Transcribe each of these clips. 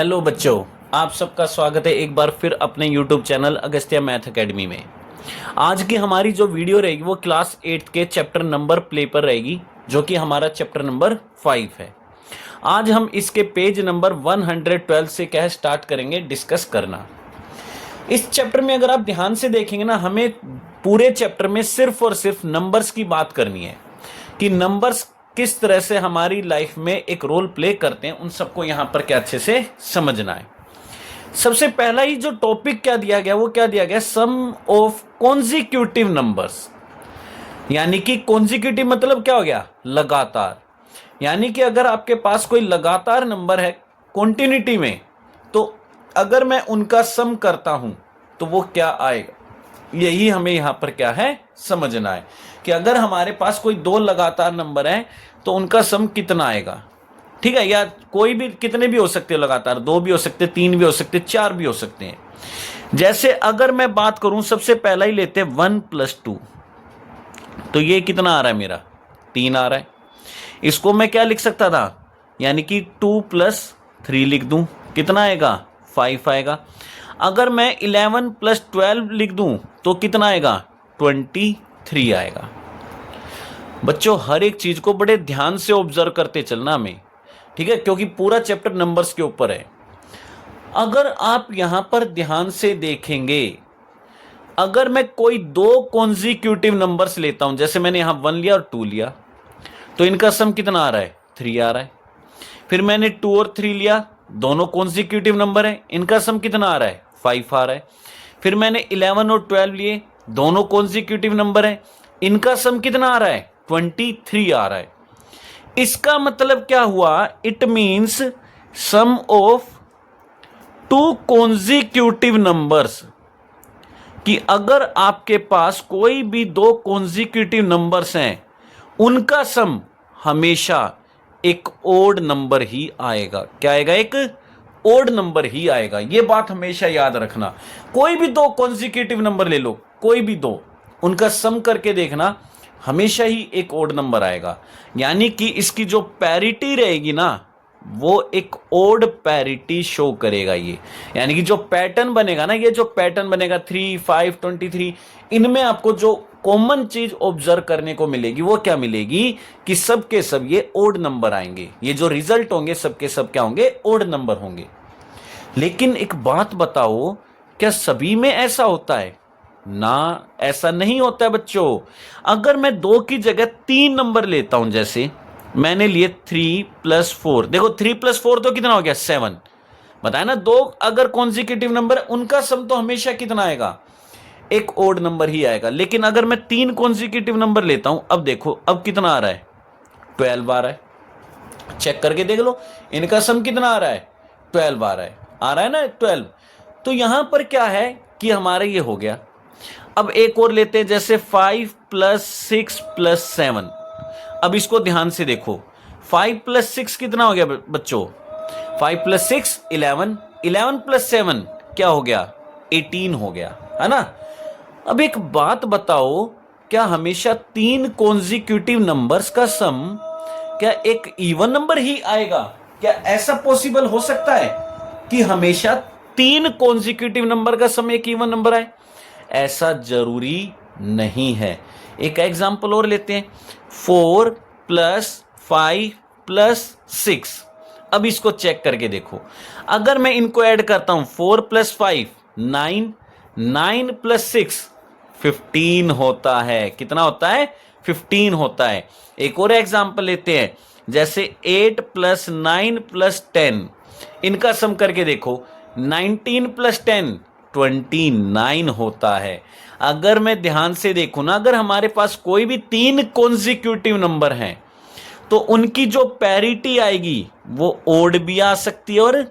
Hello बच्चों, आप सबका स्वागत है एक बार फिर अपने YouTube channel Agastya math academy में। आज की हमारी जो वीडियो रहेगी वो क्लास 8 के चैप्टर नंबर प्ले पर रहेगी, जो कि हमारा चैप्टर नंबर 5 है। आज हम इसके पेज नंबर 112 से क्या है स्टार्ट करेंगे डिस्कस करना। इस चैप्टर में अगर आप ध्यान से देखेंगे ना, हमें पूरे चैप्टर में सिर्फ और सिर्फ नंबर्स की बात करनी है कि नंबर्स किस तरह से हमारी लाइफ में एक रोल प्ले करते हैं, उन सबको यहां पर क्या अच्छे से समझना है। सबसे पहला ही जो टॉपिक क्या दिया गया वो क्या दिया गया, सम ऑफ कॉन्जिक्यूटिव नंबर्स। यानी कि कॉन्जिक्यूटिव मतलब क्या हो गया, लगातार। यानी कि अगर आपके पास कोई लगातार नंबर है कॉन्टिन्यूटी में, तो अगर मैं उनका सम करता हूं तो वो क्या आएगा, यही हमें यहां पर क्या है समझना है कि अगर हमारे पास कोई दो लगातार नंबर है तो उनका सम कितना आएगा। ठीक है, या कोई भी कितने भी हो सकते हैं लगातार, दो भी हो सकते, तीन भी हो सकते, चार भी हो सकते हैं। जैसे अगर मैं बात करूं, सबसे पहला ही लेते हैं 1 + 2, तो ये कितना आ रहा है मेरा, 3 आ रहा है। इसको मैं क्या लिख सकता था, यानी कि 2 + 3 लिख दूं, कितना आएगा, 5 आएगा। अगर मैं 11 + 12 लिख दूं तो कितना आएगा, 23 आएगा। बच्चों हर एक चीज को बड़े ध्यान से ऑब्जर्व करते चलना हमें, ठीक है, क्योंकि पूरा चैप्टर नंबर्स के ऊपर है। अगर आप यहां पर ध्यान से देखेंगे, अगर मैं कोई दो कॉन्जिक्यूटिव नंबर्स लेता हूं, जैसे मैंने यहां 1 लिया और 2 लिया, तो इनका सम कितना आ रहा है, 3 आ रहा है। फिर मैंने 2 और 3 लिया, दोनों कॉन्जिक्यूटिव नंबर है, इनका सम कितना आ रहा है, 5 आ रहा है। फिर मैंने 11 और 12 लिए, दोनों कॉन्जिक्यूटिव नंबर है, इनका सम कितना आ रहा है, 23 आ रहा है। इसका मतलब क्या हुआ, it means sum of two consecutive numbers, कि अगर आपके पास कोई भी दो कॉन्जिक्यूटिव नंबर्स हैं, उनका सम हमेशा एक ओड नंबर ही आएगा। क्या आएगा, एक ओड नंबर ही आएगा। यह बात हमेशा याद रखना। कोई भी दो कॉन्जिक्यूटिव नंबर ले लो, कोई भी दो, उनका सम करके देखना, हमेशा ही एक ओड नंबर आएगा। यानी कि इसकी जो पैरिटी रहेगी ना, वो एक ओड पैरिटी शो करेगा ये। यानी कि जो पैटर्न बनेगा ना, ये जो पैटर्न बनेगा 3, 5, 23, इनमें आपको जो कॉमन चीज ऑब्जर्व करने को मिलेगी वो क्या मिलेगी कि सब के सब ये ओड नंबर आएंगे। ये जो रिजल्ट होंगे सब के सब क्या होंगे, ओड नंबर होंगे। लेकिन एक बात बताओ, क्या सभी में ऐसा होता है ना? ऐसा नहीं होता है बच्चों। अगर मैं 2 की जगह 3 नंबर लेता हूं, जैसे मैंने लिए 3 + 4, देखो 3 + 4 तो कितना हो गया, 7। बताया ना, दो अगर कॉन्जिक्यूटिव नंबर उनका सम तो हमेशा कितना आएगा, एक ओड नंबर ही आएगा। लेकिन अगर मैं 3 कॉन्जिक्यूटिव नंबर लेता हूं, अब देखो अब कितना आ रहा है, 12 आ रहा है। चेक करके देख लो, इनका सम कितना आ रहा है, 12 आ रहा है ना, 12। तो यहां पर क्या है कि हमारा ये हो गया। अब एक और लेते हैं, जैसे 5 + 6 + 7। अब इसको ध्यान से देखो, 5 + 6 कितना हो गया बच्चों, 5 + 6 11, 11 + 7 क्या हो गया, 18 हो गया, है ना। अब एक बात बताओ, क्या हमेशा 3 कॉन्जिक्यूटिव नंबर्स का सम क्या एक इवन नंबर ही आएगा? क्या ऐसा पॉसिबल हो सकता है कि हमेशा 3 कॉन्जिक्यूटिव नंबर का सम एक इवन नंबर आए? ऐसा जरूरी नहीं है। एक एग्जांपल और लेते हैं, 4 + 5 + 6। अब इसको चेक करके देखो, अगर मैं इनको ऐड करता हूं, 4 + 5 9, 9 + 6 15 होता है। कितना होता है, 15 होता है। एक और एग्जांपल लेते हैं, जैसे 8 + 9 + 10, इनका सम करके देखो, 19 + 10 29 होता है। अगर मैं ध्यान से देखूं ना, अगर हमारे पास कोई भी 3 कॉन्जिक्यूटिव नंबर हैं, तो उनकी जो पैरिटी आएगी वो ओड भी आ सकती है और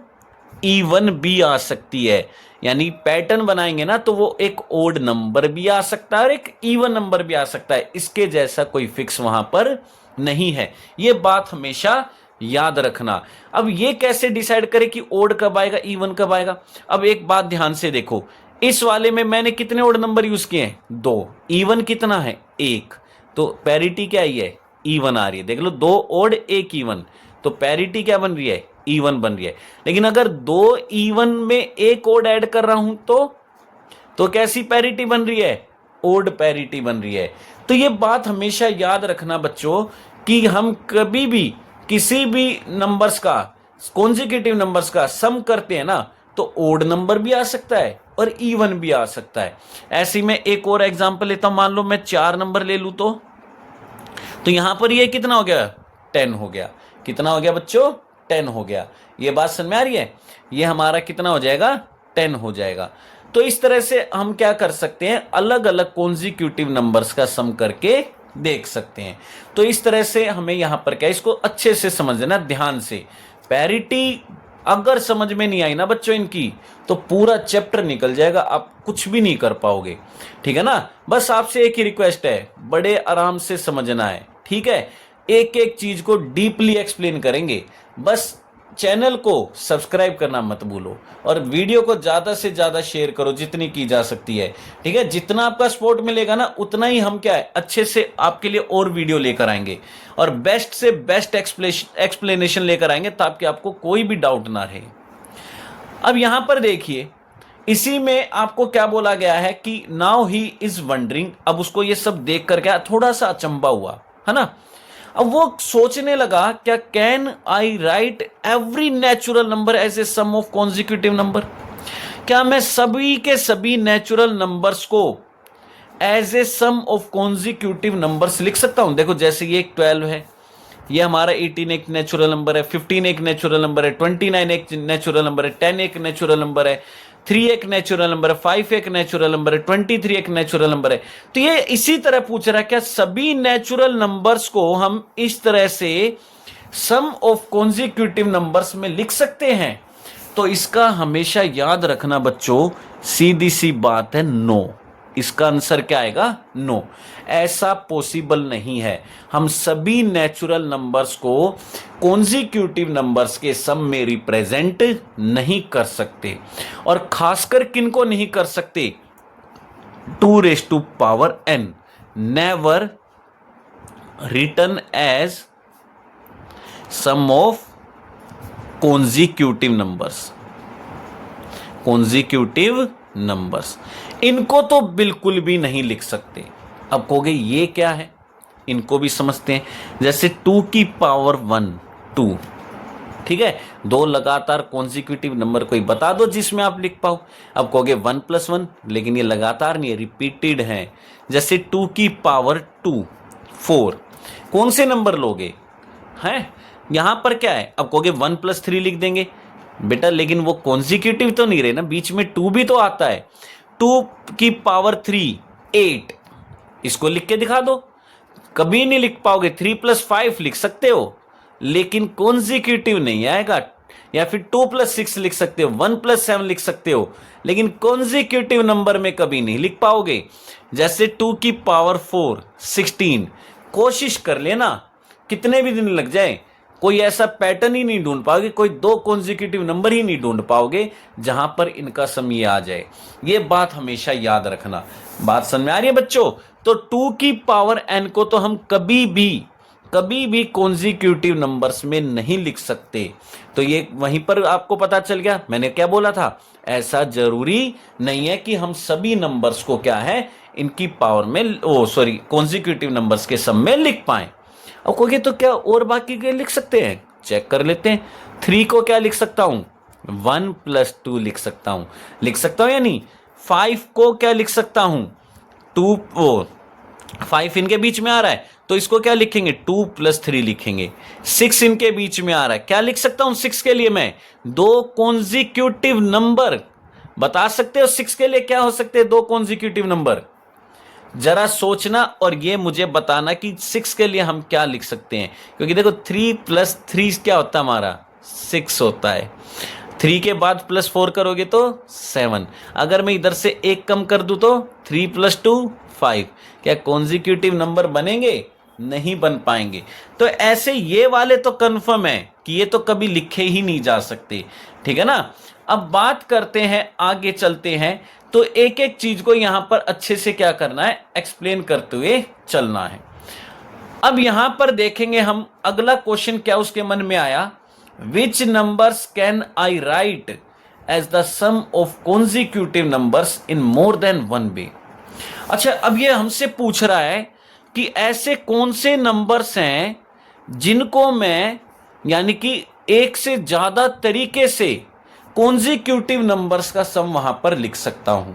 इवन भी आ सकती है। यानी पैटर्न बनाएंगे ना, तो वो एक ओड नंबर भी आ सकता है और एक इवन नंबर भी आ सकता है। इसके जैसा कोई फिक्स वहां पर नहीं है। ये बात हमेशा याद रखना। अब ये कैसे डिसाइड करें कि ओड कब आएगा, इवन कब आएगा? अब एक बात ध्यान से देखो, इस वाले में मैंने कितने ओड नंबर यूज किए हैं, 2। इवन कितना है, 1। तो पैरिटी क्या आई है, इवन आ रही है। देख लो, 2 ओड 1 इवन, तो पैरिटी क्या बन रही है, इवन बन रही है। लेकिन अगर दो इवन में एक ओड ऐड कर रहा हूं तो कैसी पैरिटी बन रही है, ओड पैरिटी बन रही है। तो ये बात हमेशा याद रखना बच्चों कि हम कभी भी किसी भी नंबर्स का, कॉन्जिक्यूटिव नंबर्स का सम करते हैं ना, तो ओड नंबर भी आ सकता है और इवन भी आ सकता है। ऐसे में एक और एग्जांपल लेता हूं, मान लो मैं 4 नंबर ले लूं तो यहां पर ये कितना हो गया, 10 हो गया। कितना हो गया बच्चों, 10 हो गया। ये बात समझ में आ रही है, ये हमारा कितना हो जाएगा, 10 हो जाएगा। तो इस तरह से हम क्या कर सकते हैं, अलग अलग कॉन्जिक्यूटिव नंबर्स का सम करके देख सकते हैं। तो इस तरह से हमें यहां पर क्या, इसको अच्छे से समझना ध्यान से। पैरिटी अगर समझ में नहीं आई ना बच्चों इनकी, तो पूरा चैप्टर निकल जाएगा, आप कुछ भी नहीं कर पाओगे। ठीक है ना, बस आपसे एक ही रिक्वेस्ट है, बड़े आराम से समझना है। ठीक है, एक एक चीज को डीपली एक्सप्लेन करेंगे। बस चैनल को सब्सक्राइब करना मत भूलो और वीडियो को ज्यादा से ज्यादा शेयर करो जितनी की जा सकती है। ठीक है, जितना आपका सपोर्ट मिलेगा ना, उतना ही हम क्या है, अच्छे से आपके लिए और वीडियो लेकर आएंगे और बेस्ट से बेस्ट एक्सप्लेनेशन लेकर आएंगे, ताकि आपको कोई भी डाउट ना रहे। अब यहां पर देखिए, इसी में आपको क्या बोला गया है कि नाउ ही इज वंडरिंग। अब उसको ये सब देख कर क्या थोड़ा सा अचंभा हुआ, है ना। अब वो सोचने लगा, क्या can I write every natural number as a sum of consecutive number, क्या मैं सभी के सभी नेचुरल नंबर्स को as a sum of consecutive numbers लिख सकता हूं। देखो जैसे ये 12 है, ये हमारा 18 एक नेचुरल नंबर है, 15 एक नेचुरल नंबर है, 29 एक नेचुरल नंबर है, 10 एक नेचुरल नंबर है, 3 एक नेचुरल नंबर है, 5 एक नेचुरल नंबर है, 23 एक नेचुरल नंबर है। तो ये इसी तरह पूछ रहा है, क्या सभी नेचुरल नंबर्स को हम इस तरह से सम ऑफ कॉन्जिक्यूटिव नंबर्स में लिख सकते हैं। तो इसका हमेशा याद रखना बच्चों, सीधी सी बात है, नो। इसका आंसर क्या आएगा, नो। ऐसा पॉसिबल नहीं है। हम सभी नेचुरल नंबर्स को कॉन्जिक्यूटिव नंबर्स के सम में रिप्रेजेंट नहीं कर सकते, और खासकर किनको नहीं कर सकते, 2 raise to power n, never written as sum of consecutive numbers. Consecutive numbers इनको तो बिल्कुल भी नहीं लिख सकते। अब कहोगे ये क्या है, इनको भी समझते हैं। जैसे 2 की पावर 1 2, ठीक है, 2 लगातार कॉन्जिक्यूटिव नंबर कोई बता दो जिसमें आप लिख पाओ। अब कहोगे 1 + 1, लेकिन ये लगातार नहीं है, रिपीटेड है। जैसे 2 की पावर 2 4, कौन से नंबर लोगे हैं, यहां पर क्या है। अब कहोगे 1 + 3 लिख देंगे बेटा, लेकिन वो कॉन्जिक्यूटिव तो नहीं रहे ना, बीच में 2 भी तो आता है। 2 की पावर 3 8, इसको लिख के दिखा दो, कभी नहीं लिख पाओगे। 3 + 5 लिख सकते हो, लेकिन कॉन्जिक्यूटिव नहीं आएगा। या फिर 2 + 6 लिख सकते हो, 1 + 7 लिख सकते हो, लेकिन कॉन्जिक्यूटिव नंबर में कभी नहीं लिख पाओगे। जैसे 2 की पावर 4 16, कोशिश कर लेना, कितने भी दिन लग जाए, कोई ऐसा पैटर्न ही नहीं ढूंढ पाओगे, कोई 2 कॉन्जिक्यूटिव नंबर ही नहीं ढूंढ पाओगे जहां पर इनका सम ये आ जाए। ये बात हमेशा याद रखना। बात समझ में आ रही है बच्चों। तो 2 की पावर n को तो हम कभी भी कॉन्जिक्यूटिव नंबर्स में नहीं लिख सकते। तो ये वहीं पर आपको पता चल गया, मैंने क्या बोला था, ऐसा जरूरी नहीं है कि हम सभी नंबर्स को क्या है, इनकी पावर में कॉन्जिक्यूटिव नंबर्स के सम में लिख पाए। अब कहोगे तो क्या और बाकी के लिख सकते हैं, चेक कर लेते हैं। 3 को क्या लिख सकता हूं, 1 + 2 लिख सकता हूं या नहीं। 5 को क्या लिख सकता हूं, 2 5 इनके बीच में आ रहा है, तो इसको क्या लिखेंगे, 2 + 3 लिखेंगे। 6 इनके बीच में आ रहा है, क्या लिख सकता हूं 6 के लिए मैं, 2 कॉन्जिक्यूटिव नंबर। बता सकते हो 6 के लिए क्या हो सकते हैं 2 कॉन्जिक्यूटिव नंबर, जरा सोचना और ये मुझे बताना कि 6 के लिए हम क्या लिख सकते हैं। क्योंकि देखो 3 + 3 क्या होता है हमारा, 6 होता है। 3 के बाद +4 करोगे तो 7। अगर मैं इधर से 1 कम कर दूं तो 3 + 2 5। क्या कॉन्जिक्यूटिव नंबर बनेंगे, नहीं बन पाएंगे। तो ऐसे ये वाले तो कंफर्म है कि ये तो कभी लिखे ही नहीं जा सकते। ठीक है ना। अब बात करते हैं, आगे चलते हैं। तो एक एक चीज को यहां पर अच्छे से क्या करना है, एक्सप्लेन करते हुए चलना है। अब यहां पर देखेंगे हम अगला क्वेश्चन क्या उसके मन में आया, which numbers can I write as the sum of consecutive numbers in more than one way. अच्छा, अब ये हमसे पूछ रहा है कि ऐसे कौन से नंबर्स हैं जिनको मैं यानी कि एक से ज्यादा तरीके से कॉन्जिक्यूटिव नंबर्स का सम वहां पर लिख सकता हूं।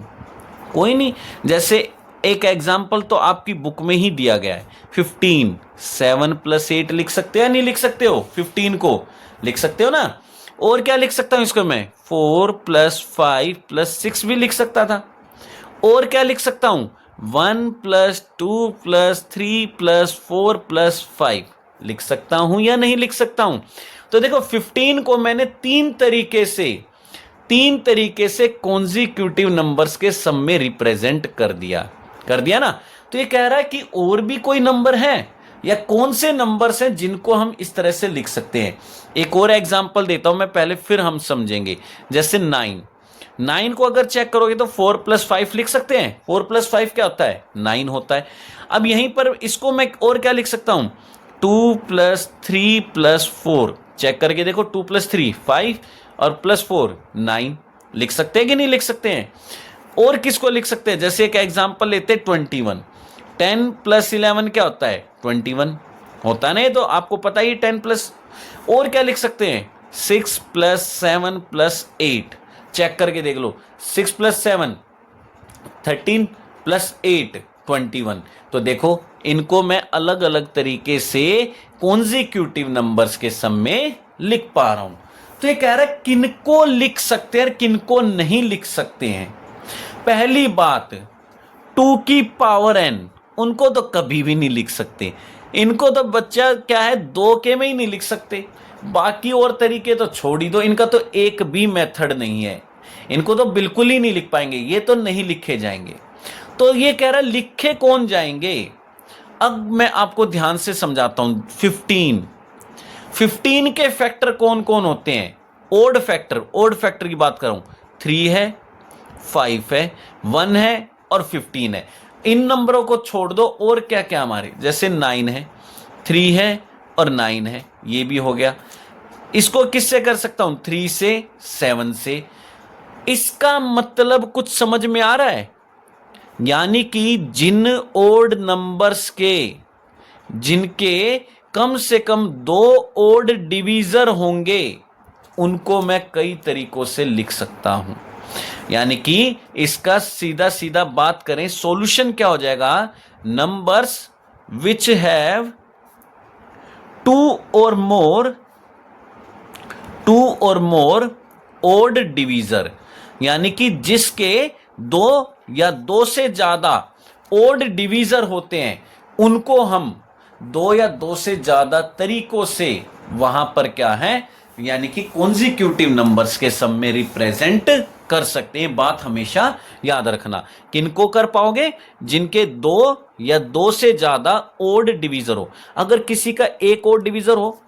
कोई नहीं, जैसे एक एग्जाम्पल तो आपकी बुक में ही दिया गया है, 15, 7 + 8 लिख सकते हो या नहीं लिख सकते हो? 15 को लिख सकते हो ना। और क्या लिख सकता हूं इसको मैं? 4 + 5 + 6 भी लिख सकता था। और क्या लिख सकता हूं? 1 + 2 + 3 + 4 + 5 लिख सकता हूं या नहीं लिख सकता हूं? तो देखो 15 को मैंने तीन तरीके से कॉन्जिक्यूटिव नंबर्स के सम में रिप्रेजेंट कर दिया ना। तो ये कह रहा है कि और भी कोई नंबर है या कौन से नंबर्स हैं जिनको हम इस तरह से लिख सकते हैं। एक और एग्जांपल देता हूं मैं पहले, फिर हम समझेंगे। जैसे 9 को अगर चेक करोगे तो 4 + 5 लिख सकते हैं। 4 + 5 क्या होता है? 9 होता है। अब यहीं पर इसको मैं और क्या लिख सकता हूं? 2 + 3 + 4 चेक करके देखो, 2 + 3 5 और +4 9 लिख सकते हैं कि नहीं लिख सकते हैं? और किसको लिख सकते हैं? जैसे एक एग्जांपल लेते हैं 21, 10 + 11 क्या होता है? 21 होता है ना। तो आपको पता ही 10 प्लस। और क्या लिख सकते हैं? 6 + 7 + 8 चेक करके देख लो, 6 + 7 13 + 8 21। तो देखो इनको मैं अलग अलग तरीके से कॉन्जिक्यूटिव नंबर्स के सम में लिख पा रहा हूं। तो ये कह रहा है किनको लिख सकते हैं और किनको नहीं लिख सकते हैं। पहली बात, 2 की पावर n, उनको तो कभी भी नहीं लिख सकते। इनको तो बच्चा क्या है, 2 के में ही नहीं लिख सकते। बाकी और तरीके तो छोड़ ही दो, इनका तो एक भी मेथड नहीं है। इनको तो बिल्कुल ही नहीं लिख पाएंगे, ये तो नहीं लिखे जाएंगे। तो ये कह रहा है लिखे कौन जाएंगे। अब मैं आपको ध्यान से समझाता हूं। 15 के फैक्टर कौन कौन होते हैं? ओड फैक्टर की बात करूं, 3 है, 5 है, 1 है और 15 है। इन नंबरों को छोड़ दो। और क्या क्या हमारे, जैसे 9 है, 3 है और 9 है, ये भी हो गया। इसको किससे कर सकता हूं? 3 से, 7 से। इसका मतलब कुछ समझ में आ रहा है? यानी कि जिन ओड नंबर्स के, जिनके कम से कम 2 ओड डिवीजर होंगे, उनको मैं कई तरीकों से लिख सकता हूं। यानी कि इसका सीधा सीधा बात करें, सॉल्यूशन क्या हो जाएगा? नंबर्स विच हैव 2 और मोर ओड डिवीजर, यानी कि जिसके 2 या 2 से ज्यादा ओड डिवीजर होते हैं, उनको हम 2 या 2 से ज्यादा तरीकों से वहां पर क्या है, यानी कि कॉन्जिक्यूटिव नंबर्स के सम में रिप्रेजेंट कर सकते हैं। बात हमेशा याद रखना। किनको कर पाओगे? जिनके 2 या 2 से ज्यादा ओड डिवीजर हो। अगर किसी का एक ओड डिवीजर हो,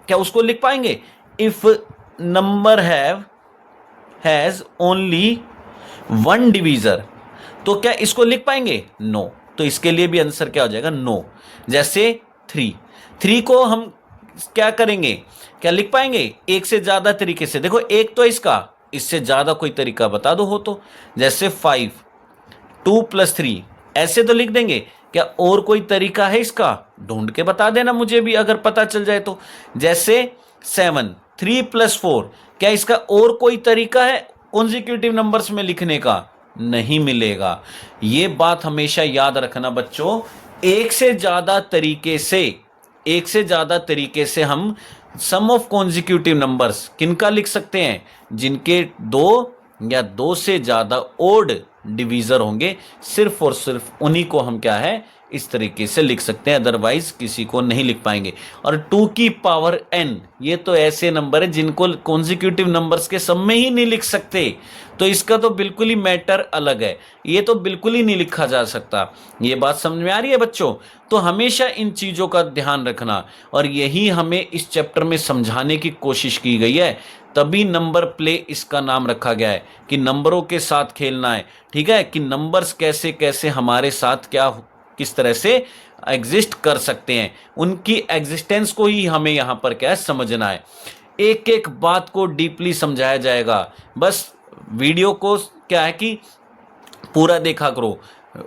क्या उसको लिख पाएंगे? If number has only 1 divisor, तो क्या इसको लिख पाएंगे? नो। तो इसके लिए भी आंसर क्या हो जाएगा? नो। जैसे 3 को हम क्या करेंगे? क्या लिख पाएंगे? एक से ज्यादा तरीके से। देखो एक तो इसका, इससे ज्यादा कोई तरीका बता दो हो तो। जैसे 5, 2 + 3 ऐसे तो लिख देंगे। क्या और कोई तरीका है इसका? ढूंढ के बता देना मुझे भी अगर पता चल जाए तो। जैसे 7, 3 + 4, क्या इसका और कोई तरीका है कॉन्जिक्यूटिव नंबर्स में लिखने का? नहीं मिलेगा। ये बात हमेशा याद रखना बच्चों। एक से ज्यादा तरीके से हम सम ऑफ कॉन्जिक्यूटिव नंबर्स किनका लिख सकते हैं? जिनके 2 या 2 से ज्यादा ओड डिवीजर होंगे, सिर्फ और सिर्फ उन्हीं को हम क्या है, इस तरीके से लिख सकते हैं। अदरवाइज किसी को नहीं लिख पाएंगे। और 2 की पावर n, ये तो ऐसे नंबर है जिनको कॉन्जिक्यूटिव नंबर्स के सम में ही नहीं लिख सकते। तो इसका तो बिल्कुल ही मैटर अलग है, ये तो बिल्कुल ही नहीं लिखा जा सकता। ये बात समझ में आ रही है बच्चों? तो हमेशा इन चीजों का ध्यान रखना, और यही हमें इस चैप्टर में समझाने की कोशिश की गई है। तभी नंबर प्ले इसका नाम रखा गया है कि नंबरों के साथ खेलना है। ठीक है, कि नंबर्स कैसे कैसे हमारे साथ क्या किस तरह से एग्जिस्ट कर सकते हैं, उनकी एग्जिस्टेंस को ही हमें यहां पर क्या है समझना है। एक एक बात को डीपली समझाया जाएगा। बस वीडियो को क्या है कि पूरा देखा करो,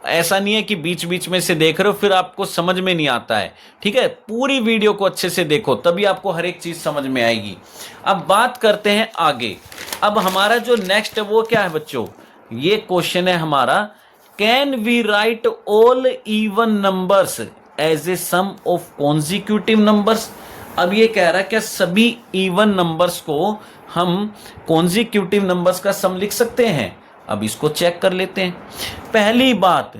ऐसा नहीं है कि बीच बीच में से देख रहे हो फिर आपको समझ में नहीं आता है। ठीक है, पूरी वीडियो को अच्छे से देखो तभी आपको हर एक चीज समझ में आएगी। अब बात करते हैं आगे। अब हमारा जो नेक्स्ट है वो क्या है बच्चों, ये क्वेश्चन है हमारा, can we write all even numbers as a sum of consecutive numbers. अब ये कह रहा है क्या सभी इवन नंबर्स को हम कॉन्जिक्यूटिव नंबर्स का सम लिख सकते हैं। अब इसको चेक कर लेते हैं। पहली बात,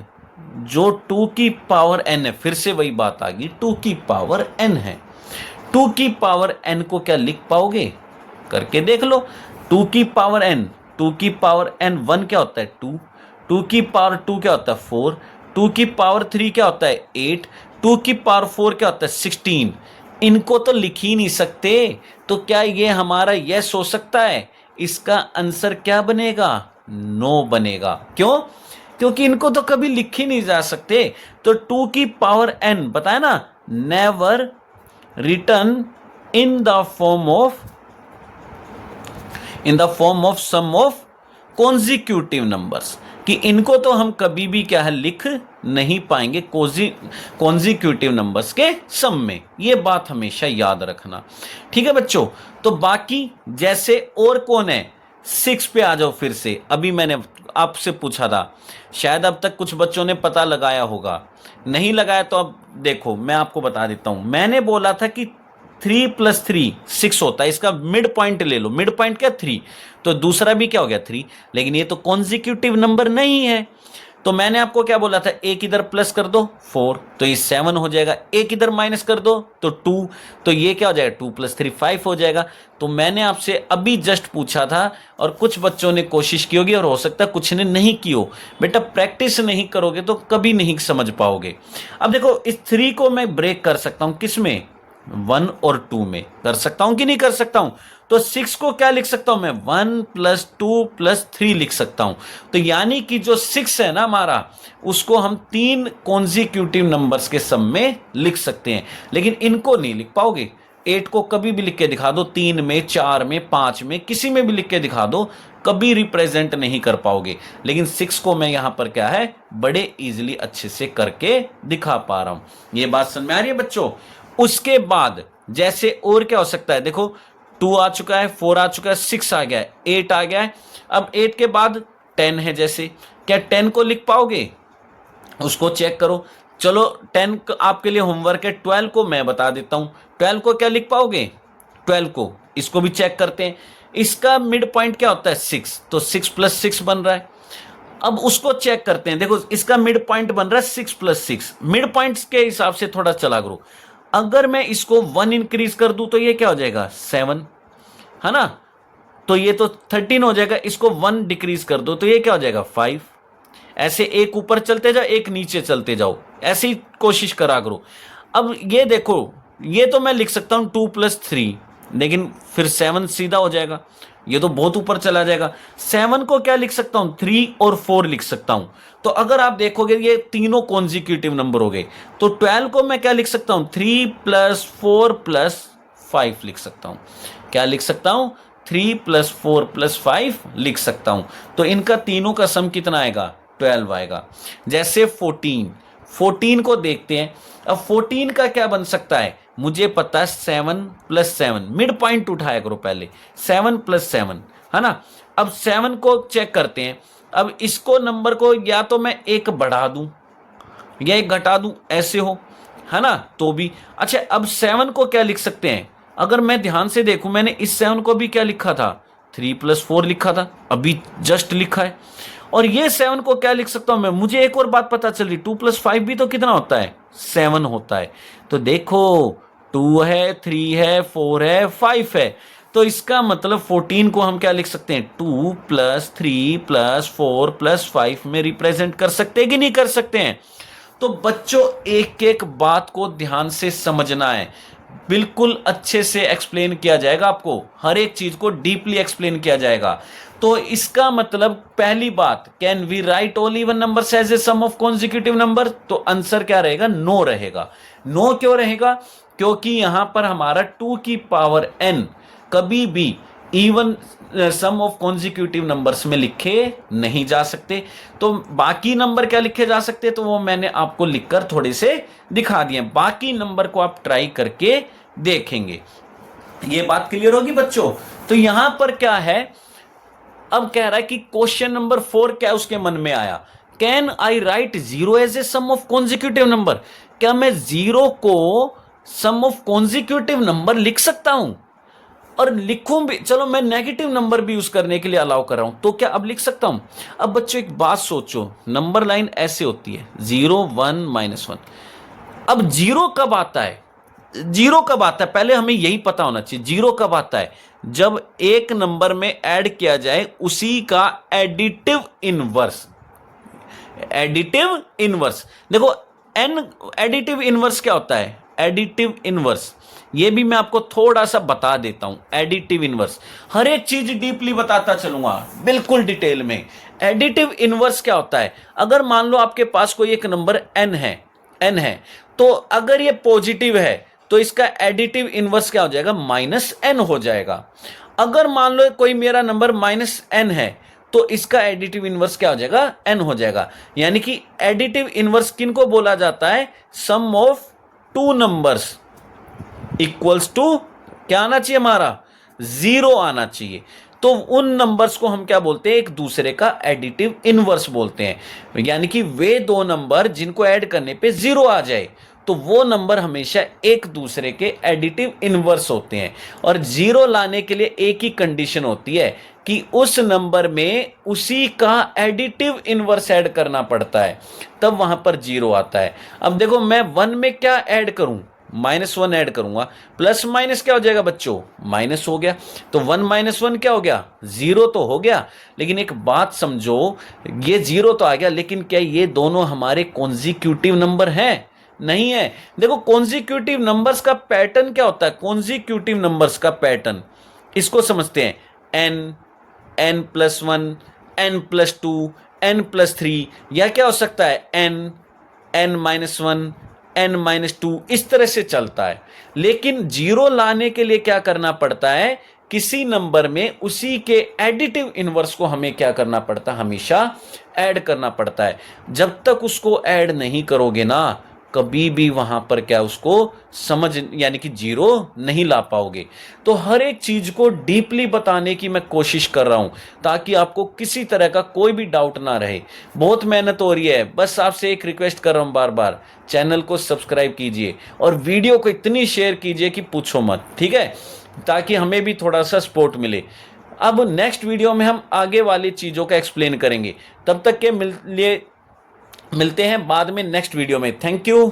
जो 2 की पावर n है, फिर से वही बात आ गई, 2 की पावर n है, 2 की पावर n को क्या लिख पाओगे, करके देख लो। 2 की पावर n, 2 की पावर n 1 क्या होता है 2, 2 की पावर 2 क्या होता है 4, 2 की पावर 3 क्या होता है 8, 2 की पावर 4 क्या होता है 16। इनको तो लिख ही नहीं सकते, तो क्या ये हमारा यस हो सकता है? इसका आंसर क्या बनेगा? नो बनेगा। क्यों? क्योंकि इनको तो कभी लिख ही नहीं जा सकते। तो 2 की पावर n बताया ना, never return in the form of sum of consecutive numbers, कि इनको तो हम कभी भी क्या है लिख नहीं पाएंगे कॉन्जिक्यूटिव नंबर्स के सम में। ये बात हमेशा याद रखना। ठीक है बच्चों, तो बाकी जैसे और कौन है, 6 पे आ जाओ फिर से। अभी मैंने आपसे पूछा था, शायद अब तक कुछ बच्चों ने पता लगाया होगा, नहीं लगाया तो अब देखो मैं आपको बता देता हूं। मैंने बोला था कि 3 + 3 6 होता है, इसका मिड पॉइंट ले लो। मिड पॉइंट क्या 3, तो दूसरा भी क्या हो गया 3, लेकिन ये तो कॉन्जिक्यूटिव नंबर नहीं है। तो मैंने आपको क्या बोला था, एक इधर प्लस कर दो 4 तो ये 7 हो जाएगा, एक इधर माइनस कर दो तो 2, तो ये क्या हो जाएगा 2 + 3 5 हो जाएगा। तो मैंने आपसे अभी जस्ट पूछा था और कुछ बच्चों ने कोशिश की होगी और हो सकता है कुछ ने नहीं की हो। बेटा प्रैक्टिस नहीं करोगे तो कभी नहीं समझ पाओगे। अब देखो इस 3 को मैं ब्रेक कर सकता हूं, किस में, 1 और 2 में कर सकता हूं कि नहीं कर सकता हूं। तो 6 को क्या लिख सकता हूं मैं, 1 + 2 + 3 लिख सकता हूं। तो यानी कि जो 6 है ना हमारा, उसको हम 3 कॉन्जिक्यूटिव नंबर्स के सम में लिख सकते हैं, लेकिन इनको नहीं लिख पाओगे। 8 को कभी भी लिख के दिखा दो, 3 में 4 में 5 में किसी में भी लिख के दिखा दो, कभी रिप्रेजेंट नहीं कर पाओगे। लेकिन 6 को मैं यहां पर क्या है बड़े इजीली अच्छे से करके दिखा पा रहा हूं। ये बात समझ में आ रही है बच्चों। उसके बाद जैसे और क्या हो सकता है, देखो 2 आ चुका है, 4 आ चुका है, 6 आ गया है, 8 आ गया है। अब 8 के बाद 10 है, जैसे क्या 10 को लिख पाओगे, उसको चेक करो। चलो 10 आपके लिए होमवर्क है, 12 को मैं बता देता हूं। 12 को क्या लिख पाओगे, 12 को, इसको भी चेक करते हैं। इसका मिड पॉइंट क्या होता है 6, तो 6 + 6 बन रहा है। अब उसको चेक करते हैं, देखो इसका मिड पॉइंट बन रहा है 6 + 6। मिड पॉइंट्स के हिसाब से थोड़ा चला करो। अगर मैं इसको 1 इंक्रीज कर दूं तो ये क्या हो जाएगा 7, है ना, तो ये तो 13 हो जाएगा। इसको 1 डिक्रीज कर दो तो ये क्या हो जाएगा 5। ऐसे एक ऊपर चलते जाओ, एक नीचे चलते जाओ, ऐसी ही कोशिश करा करो। अब ये देखो, ये तो मैं लिख सकता हूं 2 + 3, लेकिन फिर 7 सीधा हो जाएगा, ये तो बहुत ऊपर चला जाएगा। 7 को क्या लिख सकता हूं, 3 और 4 लिख सकता हूं। तो अगर आप देखोगे ये तीनों कॉन्जिक्यूटिव नंबर हो गए। तो 12 को मैं क्या लिख सकता हूं, 3 + 4 + 5 लिख सकता हूं। क्या लिख सकता हूं, 3 + 4 + 5 लिख सकता हूं। तो इनका तीनों का सम कितना आएगा, 12 आएगा। जैसे 14 को देखते हैं। अब 14 का क्या बन सकता है, मुझे पता है 7 + 7, मिड पॉइंट उठाया करो पहले, 7 + 7, है ना। अब 7 को चेक करते हैं। अब इसको नंबर को या तो मैं एक बढ़ा दूं या एक घटा दूं, ऐसे हो, है ना, तो भी अच्छा। अब 7 को क्या लिख सकते हैं, अगर मैं ध्यान से देखूं, मैंने इस 7 को भी क्या लिखा था, 3 + 4 लिखा था, अभी जस्ट लिखा है। और ये 7 को क्या लिख सकता हूं मैं, मुझे एक और बात पता चल रही, 2 + 5 भी तो कितना होता है 7 होता है। तो देखो 2 है, 3 है, 4 है, 5 है। तो इसका मतलब 14 को हम क्या लिख सकते हैं, 2 + 3 + 4 + 5 में रिप्रेजेंट कर सकते हैं कि नहीं कर सकते हैं। तो बच्चों एक एक बात को ध्यान से समझना है। बिल्कुल अच्छे से एक्सप्लेन किया जाएगा, आपको हर एक चीज को डीपली एक्सप्लेन किया जाएगा। तो इसका मतलब पहली बात, can we write all even numbers as a sum of consecutive number, तो आंसर क्या रहेगा, नो रहेगा। नो क्यों रहेगा, क्योंकि यहां पर हमारा 2 की पावर n कभी भी even sum of consecutive numbers में लिखे नहीं जा सकते। तो बाकी नंबर क्या लिखे जा सकते, तो वो मैंने आपको लिखकर थोड़े से दिखा दिए। बाकी नंबर को आप ट्राई करके देखेंगे। ये बात क्लियर होगी बच्चों। तो यहां पर क्या है, अब कह रहा है कि क्वेश्चन नंबर 4 क्या उसके मन में आया, can I write zero as a sum of consecutive number, क्या मैं जीरो को सम ऑफ कॉन्जिक्यूटिव नंबर लिख सकता हूं, और लिखूं भी, चलो मैं नेगेटिव नंबर भी यूज करने के लिए अलाउ कर रहा हूं, तो क्या अब लिख सकता हूं। अब बच्चों एक बात सोचो, नंबर लाइन ऐसे होती है 0 1 -1। अब जीरो कब आता है, जीरो कब आता है, पहले हमें यही पता होना चाहिए। जीरो कब आता है, जब एक नंबर में ऐड किया जाए उसी का एडिटिव इनवर्स। एडिटिव इनवर्स, देखो एन एडिटिव इनवर्स क्या होता है, एडिटिव इनवर्स ये भी मैं आपको थोड़ा सा बता देता हूं। एडिटिव इनवर्स हर एक चीज डीपली बताता चलूंगा, बिल्कुल डिटेल में। एडिटिव इनवर्स क्या होता है, अगर मान लो आपके पास कोई एक नंबर n है, तो अगर ये पॉजिटिव है तो इसका एडिटिव इनवर्स क्या हो जाएगा, -n हो जाएगा। अगर मान लो कोई मेरा नंबर -n है तो इसका एडिटिव इनवर्स क्या हो जाएगा, n हो जाएगा। यानी कि एडिटिव इनवर्स किनको बोला जाता है, sum of two numbers equals to क्या आना चाहिए, हमारा 0 आना चाहिए। तो उन नंबर्स को हम क्या बोलते हैं, एक दूसरे का एडिटिव इनवर्स बोलते हैं। यानी कि वे दो नंबर जिनको ऐड करने पे 0 आ जाए, तो वो नंबर हमेशा एक दूसरे के एडिटिव इनवर्स होते हैं। और 0 लाने के लिए एक ही कंडीशन होती है कि उस नंबर में उसी का एडिटिव इनवर्स ऐड करना पड़ता है, तब वहां पर 0 आता है। अब देखो मैं 1 में क्या ऐड करूं, -1 ऐड करूंगा, प्लस माइनस क्या हो जाएगा बच्चों, माइनस हो गया। तो 1 - 1 क्या हो गया, 0 तो हो गया। लेकिन एक बात समझो, ये 0 तो आ गया, लेकिन क्या ये दोनों हमारे कॉन्जिक्यूटिव नंबर हैं, नहीं है। देखो कॉन्जिक्यूटिव नंबर्स का पैटर्न क्या होता है, कॉन्जिक्यूटिव नंबर्स का पैटर्न इसको समझते हैं, n+1 n+2 n+3, या क्या हो सकता है n-1 n-2, इस तरह से चलता है। लेकिन 0 लाने के लिए क्या करना पड़ता है, किसी नंबर में उसी के एडिटिव इनवर्स को हमें क्या करना पड़ता है, हमेशा ऐड करना पड़ता है। जब तक उसको ऐड नहीं करोगे ना, कभी भी वहां पर क्या उसको समझ, यानी कि 0 नहीं ला पाओगे। तो हर एक चीज को डीपली बताने की मैं कोशिश कर रहा हूं, ताकि आपको किसी तरह का कोई भी डाउट ना रहे। बहुत मेहनत हो रही है, बस आपसे एक रिक्वेस्ट कर रहा हूं बार बार, चैनल को सब्सक्राइब कीजिए और वीडियो को इतनी शेयर कीजिए कि पूछो मत, ठीक है, ताकि हमें भी थोड़ा सा सपोर्ट मिले। अब नेक्स्ट वीडियो में हम आगे वाली चीजों का एक्सप्लेन करेंगे। तब तक के मिलते हैं बाद में नेक्स्ट वीडियो में। Thank you.